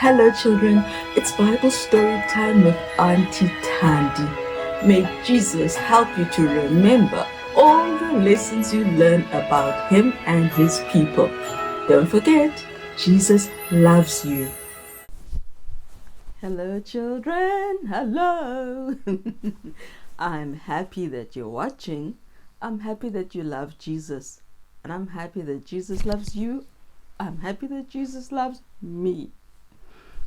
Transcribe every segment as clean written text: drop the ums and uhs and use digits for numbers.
Hello, children. It's Bible story time with Auntie Tandy. May Jesus help you to remember all the lessons you learn about Him and His people. Don't forget, Jesus loves you. Hello, children. Hello. I'm happy that you're watching. I'm happy that you love Jesus. And I'm happy that Jesus loves you. I'm happy that Jesus loves me.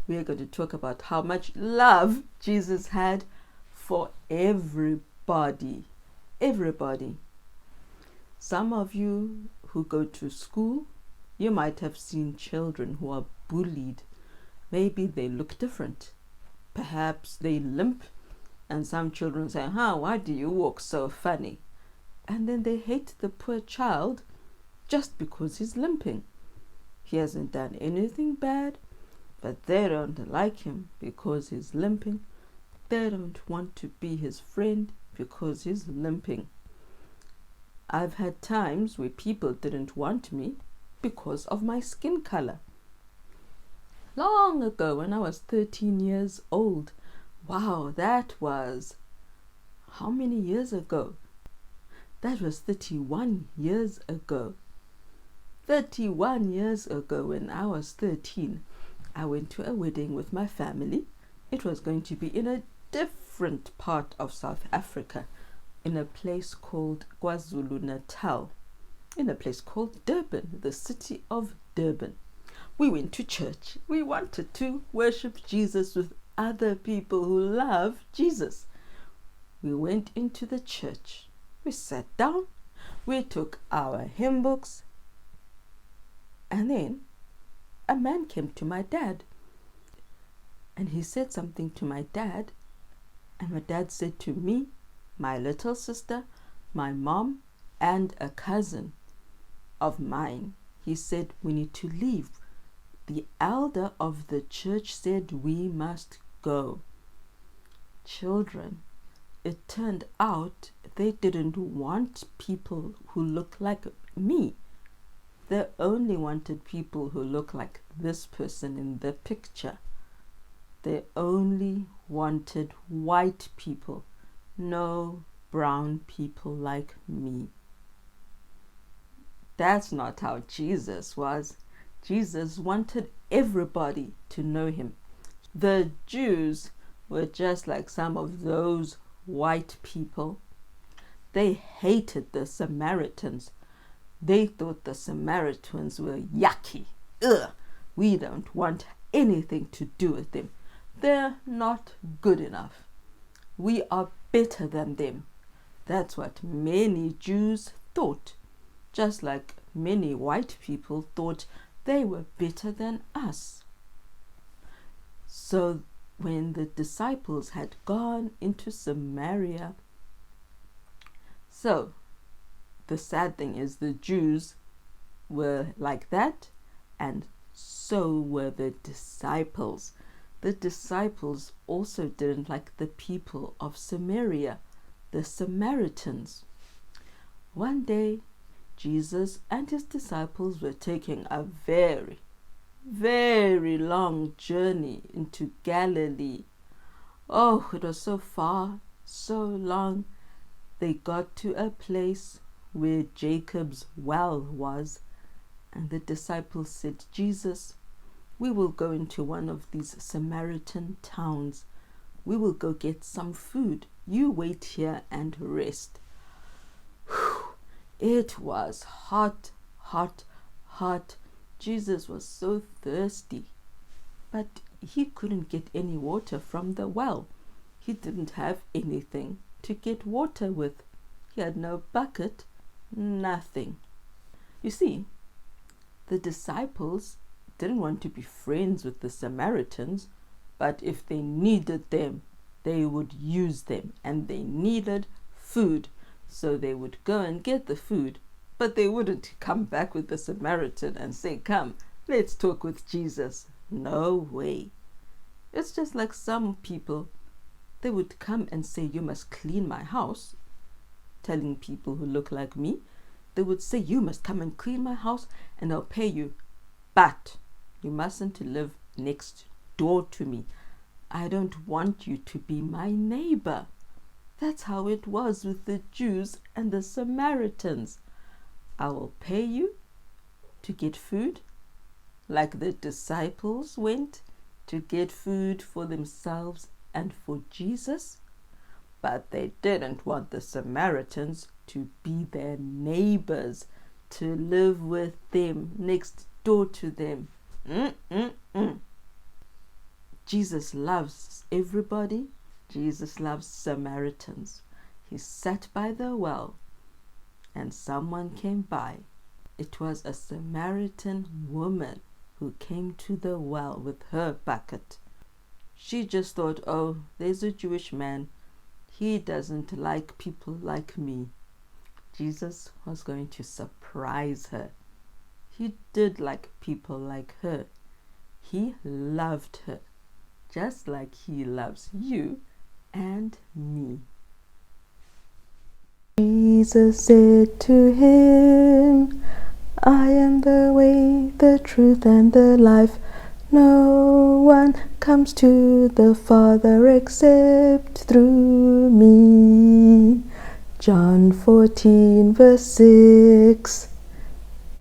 We are going to talk about how much love Jesus had for everybody. Everybody. Some of you who go to school, you might have seen children who are bullied. Maybe they look different. Perhaps they limp, and some children say, why do you walk so funny? And then they hate the poor child just because he's limping. He hasn't done anything bad, but they don't like him because he's limping. They don't want to be his friend because he's limping. I've had times where people didn't want me because of my skin color. Long ago, when I was 13 years old. Wow, that was how many years ago? That was 31 years ago. 31 years ago, when I was 13, I went to a wedding with my family. It was going to be in a different part of South Africa, in a place called KwaZulu-Natal, in a place called Durban, the city of Durban. We went to church. We wanted to worship Jesus with other people who love Jesus. We went into the church. We sat down. We took our hymn books. And then a man came to my dad. And he said something to my dad. And my dad said to me, my little sister, my mom, and a cousin of mine, he said, we need to leave. The elder of the church said we must go. Children, it turned out they didn't want people who look like me. They only wanted people who look like this person in the picture. They only wanted white people, no brown people like me. That's not how Jesus was. Jesus wanted everybody to know him. The Jews were just like some of those white people. They hated the Samaritans. They thought the Samaritans were yucky. Ugh, we don't want anything to do with them. They're not good enough. We are better than them. That's what many Jews thought, just like many white people thought they were better than us. So when the disciples had gone into Samaria, so the sad thing is the Jews were like that, and so were the disciples. The disciples also didn't like the people of Samaria, the Samaritans. One day, Jesus and his disciples were taking a very, very long journey into Galilee. Oh, it was so far, so long. They got to a place where Jacob's well was, and the disciples said, Jesus, we will go into one of these Samaritan towns. We will go get some food. You wait here and rest. Whew. It was hot, hot, hot. Jesus was so thirsty, but he couldn't get any water from the well. He didn't have anything to get water with. He had no bucket, nothing. You see, the disciples didn't want to be friends with the Samaritans, but if they needed them, they would use them, and they needed food. So they would go and get the food, but they wouldn't come back with the Samaritan and say, come, let's talk with Jesus. No way. It's just like some people, they would come and say, you must clean my house, telling people who look like me. They would say, you must come and clean my house and I'll pay you, but you mustn't live next door to me. I don't want you to be my neighbor. That's how it was with the Jews and the Samaritans. I will pay you to get food, like the disciples went to get food for themselves and for Jesus, but they didn't want the Samaritans to be their neighbors, to live with them, next door to them. Jesus loves everybody. Jesus loves Samaritans. He sat by the well and someone came by. It was a Samaritan woman who came to the well with her bucket. She just thought, oh, there's a Jewish man. He doesn't like people like me. Jesus was going to surprise her. He did like people like her. He loved her, just like he loves you and me. Jesus said to him, I am the way, the truth, and the life. No one comes to the Father except through me. John 14 verse 6.